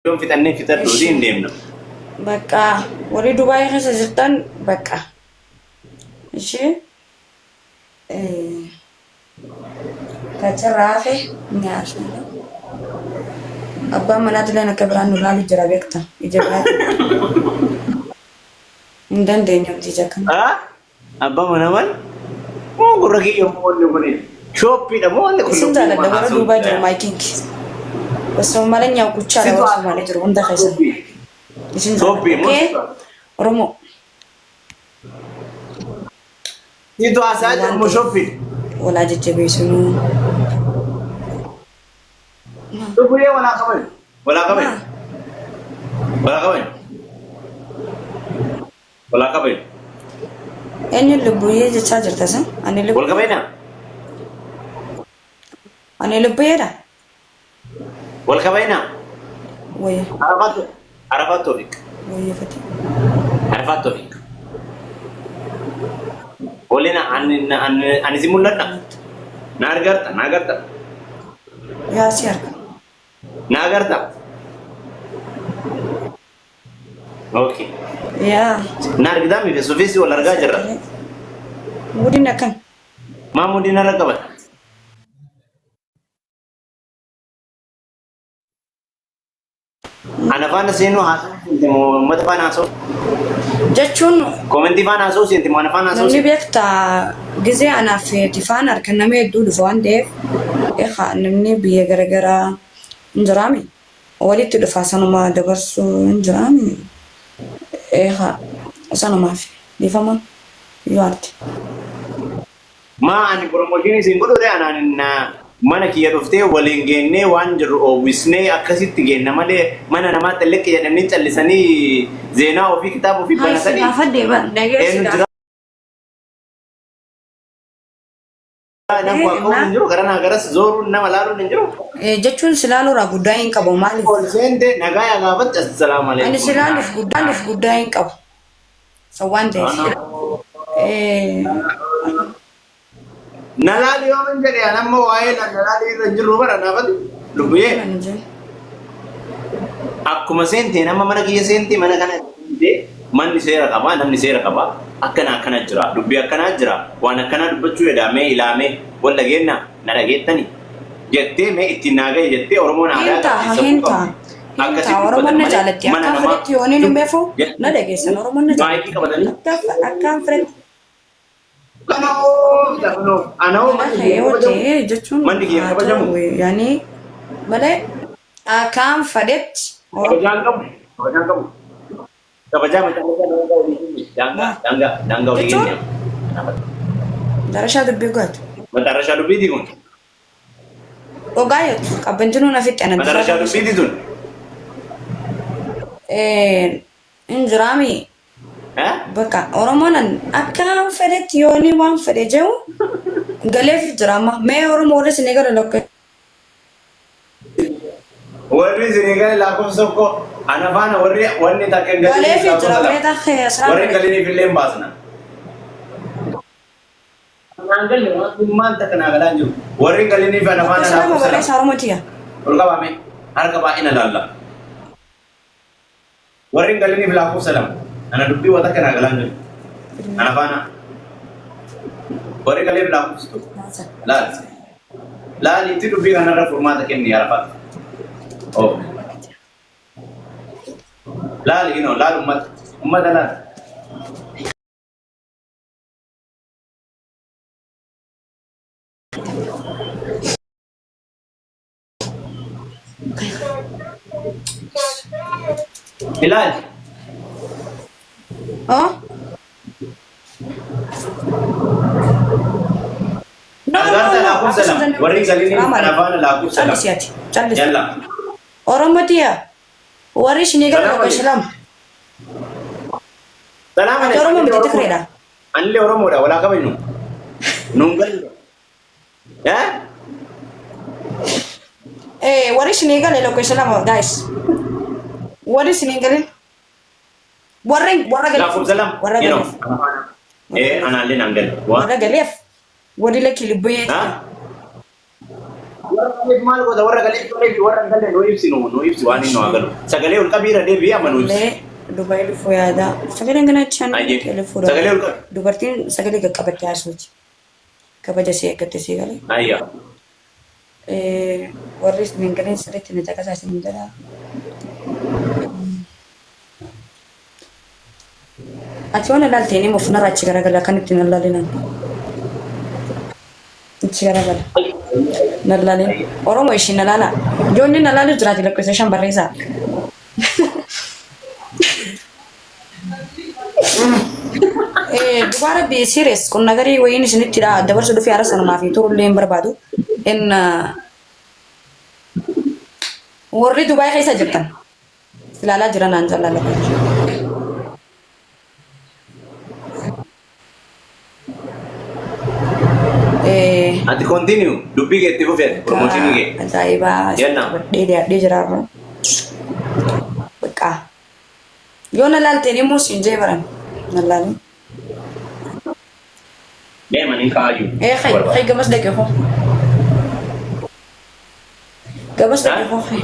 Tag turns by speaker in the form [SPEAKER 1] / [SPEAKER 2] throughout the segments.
[SPEAKER 1] يوم في تاني في تردودين ديمنا
[SPEAKER 2] بقى وري دبي خسر جدا بقى ماشي كترافه نعرف أبا منات لنا كبران ولا لجرابيكتا إجابات عندنا دينيو تيجاكم
[SPEAKER 1] أبا منامن مو قرقي يوم مولي مني شوبي ده مولي كله
[SPEAKER 2] سنت على دبر دبي جر مايكينج بس هم مالن ياو كوتشا لا بس مالن جر وندا خيسن
[SPEAKER 1] شوبي مو
[SPEAKER 2] رومو
[SPEAKER 1] itu asaja mau shopping
[SPEAKER 2] ولا جيجي سنو
[SPEAKER 1] tu punya wala kawan wala kawan wala kawan wala kawan
[SPEAKER 2] أنا اللي بويه جت شاجر تسا أنا اللي
[SPEAKER 1] wala kawan na
[SPEAKER 2] أنا اللي بويه ده
[SPEAKER 1] wala kawan na
[SPEAKER 2] ويه
[SPEAKER 1] Arafat Tofik
[SPEAKER 2] ويه فتي
[SPEAKER 1] Arafat Tofik ولنا عن زمون لنا ناغرتا
[SPEAKER 2] يا سيرك
[SPEAKER 1] ناغرتا اوكي
[SPEAKER 2] يا
[SPEAKER 1] نارغدامي في سوفيسي ولا رجا جرا
[SPEAKER 2] مودينا كان
[SPEAKER 1] ما مدينة ركبت أنا فانا سينو هاسو مت فانا هاسو
[SPEAKER 2] جاتشون
[SPEAKER 1] كومنتي فانا هاسو سينتي ما أنا فانا هاسو
[SPEAKER 2] نمني بيكتا جزء أنا في تفانر كنا ميدو دفوان ديف إخا نمني بيه غرغرا نجرامي ولي تدفاسانو ما دبرسو نجرامي إخا سانو ما في دي فما يوارتي
[SPEAKER 1] ما أنا بروموشيني سينبولو ده أنا mana kiyya dhuftee waliin geennee waan jirru oowwisnee akkasitti geenna malee mana namaa xalleetti jedhanii callisanii zeenaa ofii kitaaba ofii banatanii
[SPEAKER 2] afadde ba dhageessida
[SPEAKER 1] nama qabu hin jiru gara nagaras zooruun nama laaluun hin jiru
[SPEAKER 2] jechuun silaaluura guddaa hin qabu maaliif
[SPEAKER 1] ol seente nagaa yaa gaafatti assalaamu alaikum
[SPEAKER 2] ani silaaluuf guddaa hin qabu sawwaan ta'e
[SPEAKER 1] nalaali yoo man jedhe anamma waa'ee nalaali irra jirru bara naafati lubbuyee akkuma seentee nama mana kiyya seentee mana kana manni seera qabaa namni seera qabaa akkana jira dubbii akkanaa jira waan akkanaa dubbachuu edamee ilaamee wal dhageenna na dhageettani jettee mee ittiin naaga'e jettee oromoon aadaa
[SPEAKER 2] hinta oromoon na jaalatti akka fedhetti yoo ni beefu na dhageessan oromoon na jaalatti akkaan fedhetti jechuun yaani malee akkaan fedhetti darashaa dubbii goatu
[SPEAKER 1] darashaa dubbiiti kun
[SPEAKER 2] ogaa jettu qabbanjinuun afitti ana
[SPEAKER 1] darashaa dubbiiti tun
[SPEAKER 2] injiraami bakka oromoon akkaan fedhetti yoo ni waan fedhe jedhu galeef jiraama mee oromoo warri isin eegala lokke
[SPEAKER 1] warri isin eegala lakkoofsa tokko ana faana warri wanni takka
[SPEAKER 2] galeef jiraama takka
[SPEAKER 1] warri galiniif illee hin baasna maal takka naa galaa jiru warri galiniif ana faana
[SPEAKER 2] lakkoofsa oromotiya
[SPEAKER 1] ol qabame harka baay'ina laalla warri galiniif lakkoofsa lama ana dubbii wata kana galan jiru ana faana warri galeef lakkoofsitu laal itti dubbii kanarra furmaata kenni arafat laal ino laal ummata laal Bilal.
[SPEAKER 2] Oh?
[SPEAKER 1] Warri galini anafana lagu salam.
[SPEAKER 2] Callis.
[SPEAKER 1] Yalla.
[SPEAKER 2] Oromo dia. Warri sini kan ke Islam.
[SPEAKER 1] Salam alaikum.
[SPEAKER 2] Oromo begitu kereda.
[SPEAKER 1] Anle Oromo dah wala kamu nu. Nunggal. Ya?
[SPEAKER 2] Warri sini kan ke Islam guys. Warri sini kan warra galif
[SPEAKER 1] lakum salam
[SPEAKER 2] warra galif
[SPEAKER 1] ana le nangal
[SPEAKER 2] warra galif wadi laki libye
[SPEAKER 1] maal goota warra galee fi warra galee nuu ibsi waan inni agalu sagalee ol qabiira deebi'ee ama nuu ibsi.
[SPEAKER 2] Dubai dhufuu yaada. Sagaleen kana jechaan
[SPEAKER 1] sagalee ol qabi.
[SPEAKER 2] Dubartiin sagalee qaqqabattee haasawti. Kabaja see eeggatte see galee.
[SPEAKER 1] Ayya.
[SPEAKER 2] Warri mingaleen sirriitti ni caqasaa isin jedha. Ati waan ilaalteen immoo funarra achi garagala kan ittiin ilaalinaan. Achi garagala. Nalaalin. Oromoo ishii nalaala. Ijoolli nalaalu jiraati lakkoofsa shan barreessaa. Dubara bi serious kun nagari wayin isinitti dabarsu dhufi ara sana maafi turullee hin barbaadu. Warri Dubai keessa jirtan ilaalaa jiran aan jaalala.
[SPEAKER 1] Ati continue dubbii keetti fufeet promotion kee.
[SPEAKER 2] Ajaa'iba.
[SPEAKER 1] Jenna.
[SPEAKER 2] Dheedee jiraarra. Bakka. Yoo nalaalteen immoo siin jee baran. Nalaalin.
[SPEAKER 1] Deemanii kaayuu.
[SPEAKER 2] Xay gabas dhaqee hoo. Gabas dhaqee hoo xay.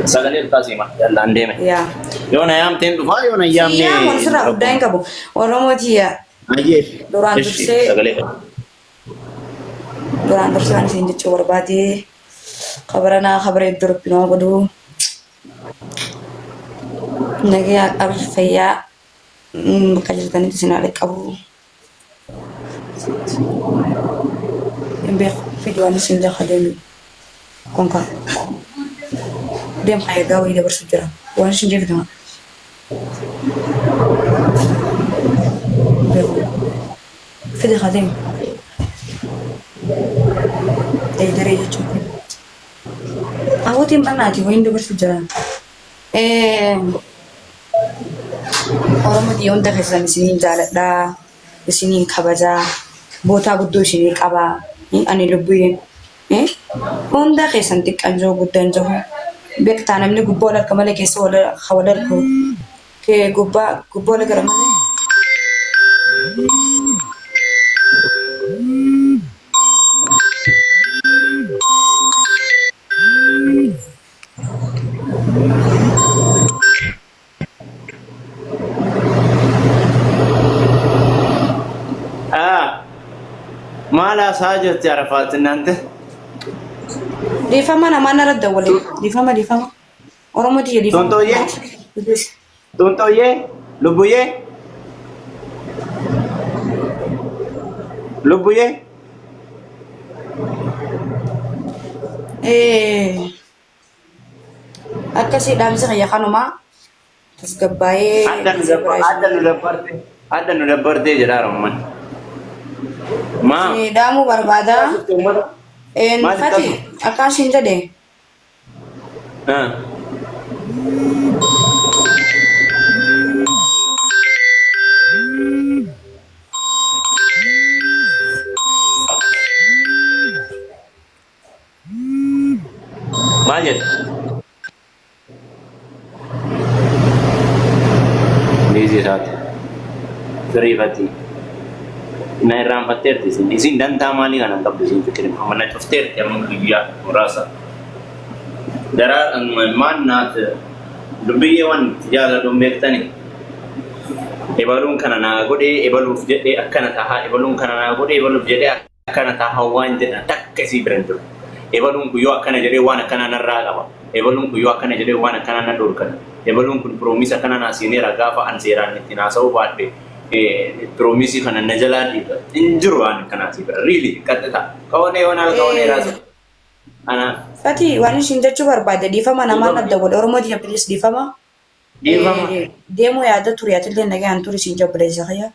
[SPEAKER 1] Sagalee taasima jallaan deeme.
[SPEAKER 2] Yaa.
[SPEAKER 1] Yoo na yaamteen dhufaa yoo na yaamne.
[SPEAKER 2] Yaa waan sirraa guddaa hin qabu. Oromooti yaa.
[SPEAKER 1] Ayyee.
[SPEAKER 2] Duraan dursee.
[SPEAKER 1] Sagalee.
[SPEAKER 2] Duraan dursee waan isin jechuu barbaade. Kabaranaa kabara iddoo rabbinoo godhu. Nagaya qabii fayyaa bakka jirtanitti isin haala qabu. Hin beeku fidii waan isin lafa deemu. Konkaa. Deem haa eegaa wayii dabarsu jira. Waan isin jeefitama. Beeku. Fidii haa deemu. Daree jechuudha. Awwaatiin bannaati wayiin dabarsu jira. Oromoo hunda keessan isiniin jaaladhaa, isiniin kabajaa, bootaa guddoo isinii qabaa, ani lubbuun hunda keessan xiqqaan jiru guddaan jiru. Beektaa namni gubbaa wal harka malee keessa wal harku gubbaa wal gara malee.
[SPEAKER 1] Maala saajatti arafaat እናንተ
[SPEAKER 2] Difama nama nara dawale. Difama. Oromoo diye difama.
[SPEAKER 1] Tontoye, lubuye. Akkasii dhaamsa kayya kanuma tasgabbaa'ee adda nu dabbarte jedha Oromoon.
[SPEAKER 2] Dhaamu barbaada. Fati akkasiin jedhe.
[SPEAKER 1] Maal jedhe? Liizii isaati. Firiifatii. Na irraanfatteerti isin dantaa maalii kanan qabdu isin fikirin mana cufteerti amma guyyaa muraasa daraa maan naat dubbiyyee waan jaaladhuun beektani ebaluun kana naa godhee ebaluuf jedhee akkana tahaa ebaluun kana naa godhee ebaluuf jedhee akkana tahaa waan jedhan takka isii biran jiru ebaluun kun yoo akkana jedhee waan akkana narraa qaba ebaluun kun yoo akkana jedhee waan akkana na dhorkan ebaluun kun piroomis akkana naa siineera gaafa an seeraan itti naasa'uu baadhe promisi kana najala injuru an kana si really katta kawane onal kawane rasu ana
[SPEAKER 2] Fati waan isin jechuu barbaade difama nama nadda wal Oromoo diya please difama demo yaada ture atillee nagaan ture isin jabbale zakaya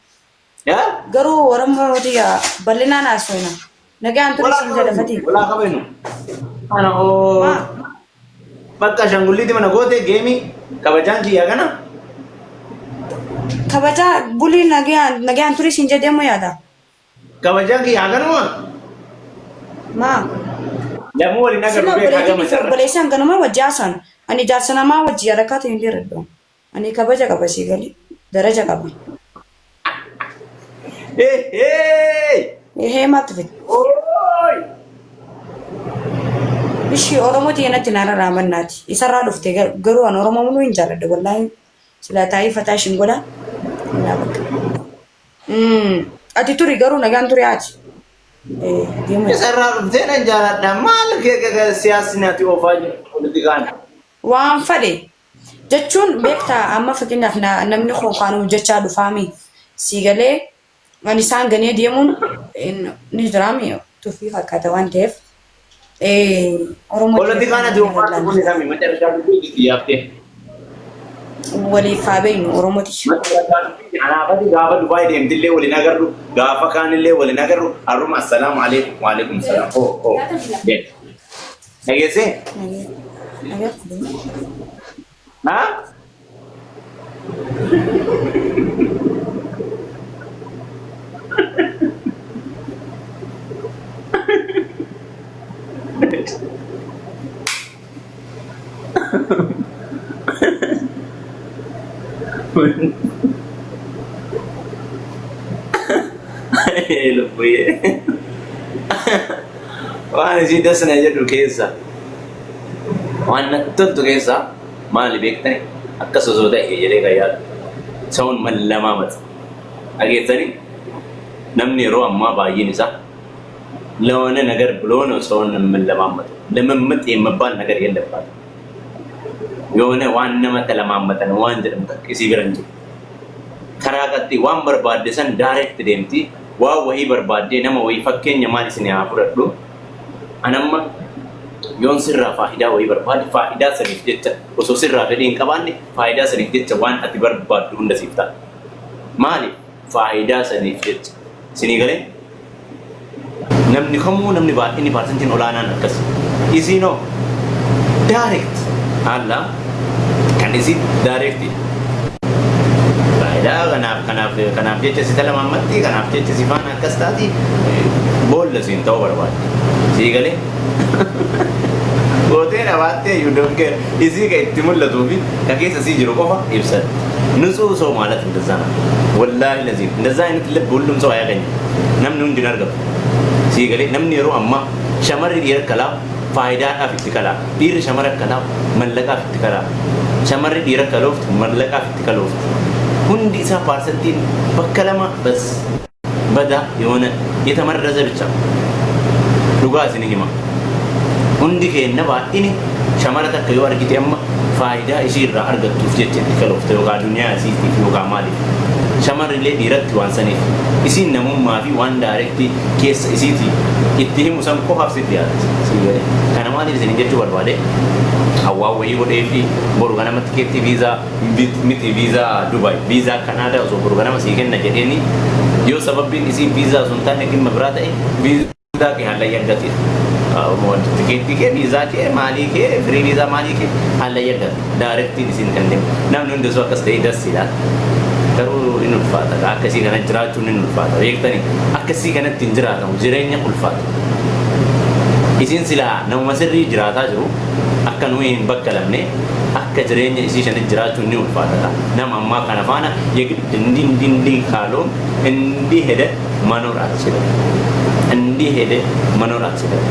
[SPEAKER 1] ya
[SPEAKER 2] garuu Oromoo diya bal'inaan haasofna nagaan ture isin jedha Fati
[SPEAKER 1] wala qabenu ana o bakka shanguliti mana goote geemi kabajaan kiyya kana
[SPEAKER 2] kabaja buli nagaan ture isin jedhemu yaada
[SPEAKER 1] kabajaan kiyya kana
[SPEAKER 2] ma
[SPEAKER 1] jamu wali naga rubee kaga masarra
[SPEAKER 2] baleessan ganuma wajjaasan ani jaarsanamaa wajji yaadakkaatu hin dirreddo ani kabaja qaba si gali daraja qaba ይሄ ማጥፍት እሺ ኦሮሞት የነች ናራ መናት ይሰራ ዱፍቴ ገሩ አን ኦሮሞ ሙሉ እንጀረደ ወላሂ ስለታይ ፈታሽን ጎዳ እና በቃ አቲ ቱሪ ገሩ ነጋን ቱሪ አቲ
[SPEAKER 1] የሰራ ዱፍቴ እንጀረደ ማልከ ሲያስናቲ ኦፋጅ ፖለቲካን
[SPEAKER 2] waan fade jechuun beektaa amma fakkeenyaaf namni qofaanu jechaa dhufaami si galee ani isaan ganee deemuun ni jiraami tuffii fakkaata waan ta'eef oromoo
[SPEAKER 1] ፖለቲካን አቲ ኦፋጅ kun sami መጨረሻ ዱብቲ ያፍቴ
[SPEAKER 2] waliif haa beeknu oromootichi
[SPEAKER 1] anaafati gaafa dubaay deemtillee waliin agarru gaafa kaanillee waliin agarru harruma assalaamu alaykum wa alaykum salaam dhageesse ha waan isii dasna jedhu keessa waan nattantu keessa maali beektani akkas osoo ta'e jedhee kan yaadu sa'uun mallamaa mata dhageessanii namni yeroo ammaa baay'een isaa ለሆነ ነገር ብሎ ነው ሰውን የምንለማመጠው ለመመጥ የሚባል ነገር የለባትም የሆነ ዋና መተለማመጠ ነው ዋን ደም ተከሲ ገረንጂ ከራቀቲ ዋን በርባደሰን ዳይሬክት ደምቲ ዋው ወይ በርባዴ ነመ ወይ ፈከኝ ማሊስኒ አፍረዱ አነማ yoon sirraa faayidaa wayii barbaade faayidaa saniif jecha osoo sirraa fedhii hin qabaanne faayidaa saniif jecha waan ati barbaaddu hunda siif ta'a. Maaliif faayidaa saniif jecha sinii galee namni kamuu namni baay'inni paarsantiin olaanaan akkas isiinoo direct haala kan isin direct faayidaa kanaaf jecha si talamammatti kanaaf jecha si faana akkas taati boolla siin ta'uu barbaade sii galee Gootee dhaabbattee yuudon kee isii ka itti mul'atuu fi ka keessa sii jiru qofa ibsan. ንጹህ ሰው ማለት እንደዛ ነው። ወላሂ ለዚህ እንደዛ አይነት ልብ ሁሉም ሰው አያገኝም። namni hundi hin argamu. Sii galee namni yeroo ammaa shamarri dhiira kalaa faayidaadhaaf itti kalaa. Dhiirri shamara kalaa mallaqaaf itti kalaa. Shamarri dhiira kalooftu mallaqaaf itti kalooftu. Hundi isaa paarsantiin bakka lama bas bada የሆነ የተመረዘ ብቻ dhugaa isin hima. Hundi keenya baay'ini shamara takka yoo argite amma faayidaa ishii irraa argattuuf jecha itti kaloofte yookaan duniyaa isiitiif yookaan maaliif shamarrillee dhiiratti waan saniif isiin namummaa fi waan daarektii keessa isiiti itti himu san qofaaf sitti yaadatti kana maaliif isin jechuu barbaade hawaa wayii godhee fi boru ganamatti keetti viizaa miti viizaa Dubaay viizaa Kanaadaa osoo boru ganama sii kenna jedheeni yoo sababbiin isii viizaa sun taane dhimma biraa ta'e viizaa kee haala yaggati tiketi ke visa ke mali ke free visa mali ke haala yagga direct isin kan dem namni hundi soo akkas ta'e dasila garuu inni ulfaata akkasii kana jiraachuun inni ulfaata beektani akkasii kanatti hin jiraatamu jireenya ulfaata isin silaa namuma sirrii jiraataa jiru akka nuyi hin bakkalamne akka jireenya isii shanitti jiraachuun inni ulfaata nama ammaa kana faana yegidindi kaaloom indi hede manoor achila እንዲህ ሄደ መኖር አትችልም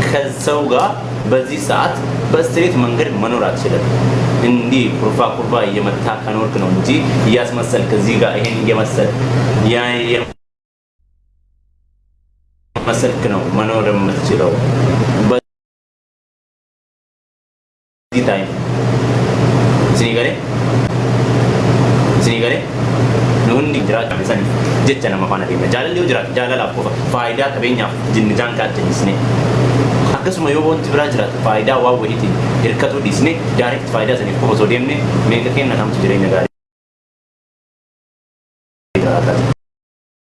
[SPEAKER 1] ከሰው ጋር በዚህ ሰዓት በስትሬት መንገድ መኖር አትችልም እንዲህ ኩርፋ ኩርፋ እየመታ ከኖርክ ነው እንጂ እያስመሰልክ እዚህ ጋር ይሄን እየመሰልክ ያ መሰልክ ነው መኖር የምትችለው በዚህ ታይም ሲኒገሬ hundi jiraatu isanii jecha nama faana deema jaalalli yoo jiraatu jaalalaaf qofa faayidaa qabeenyaaf jinnijaan kaa'achiisne akkasuma yoo wanti biraa jiraatu faayidaa waa wayiitiin hirkatu dhiisne direct faayidaa saniif qofa osoo deemne meeqa kenna kamtu jireenya gaarii